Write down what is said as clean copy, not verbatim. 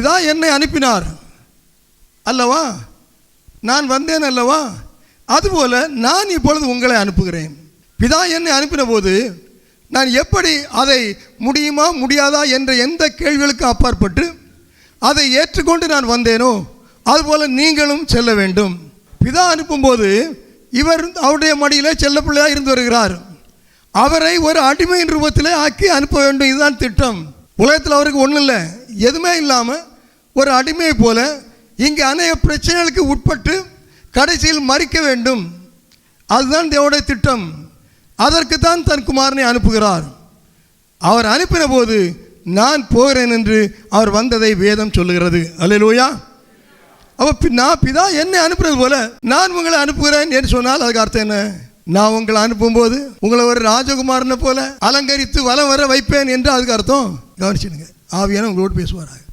பிதா என்னை அனுப்பினார் அல்லவா, நான் வந்தேன் அல்லவா, அதுபோல நான் இப்பொழுது உங்களை அனுப்புகிறேன். பிதா என்னை அனுப்பின போது நான் எப்படி அதை முடியுமா முடியாதா என்ற எந்த கேள்விகளுக்கு அப்பாற்பட்டு அதை ஏற்றுக்கொண்டு நான் வந்தேனோ அதுபோல் நீங்களும் செல்ல வேண்டும். பிதா அனுப்பும்போது இவர் அவருடைய மடியிலே செல்ல பிள்ளையாக இருந்து வருகிறார். அவரை ஒரு அடிமையின் ரூபத்தில் ஆக்கி அனுப்ப வேண்டும். இதுதான் திட்டம். உலகத்தில் அவருக்கு ஒன்றும் இல்லை, எதுவுமே இல்லாமல் ஒரு அடிமையை போல இங்கே அநேக பிரச்சனைகளுக்கு உட்பட்டு கடைசியில் மறிக்க வேண்டும். அதுதான் தேவனுடைய திட்டம். அதற்கு தான் தன் குமாரனை அனுப்புகிறார். அவர் அனுப்பின போது நான் போகிறேன் என்று அவர் வந்ததை வேதம் சொல்லுகிறது. அல்லேலூயா. அப்போ நான் பிதா என்னை அனுப்புறது போல நான் உங்களை அனுப்புகிறேன் என்று சொன்னால் அதுக்கு அர்த்தம் என்ன? நான் உங்களை அனுப்பும்போது உங்களை ஒரு ராஜகுமாரனை போல அலங்கரித்து வலம் வர வைப்பேன் என்று அதுக்கு அர்த்தம். கவனிச்சுடுங்க, ஆவியான உங்களோடு பேசுவாராக.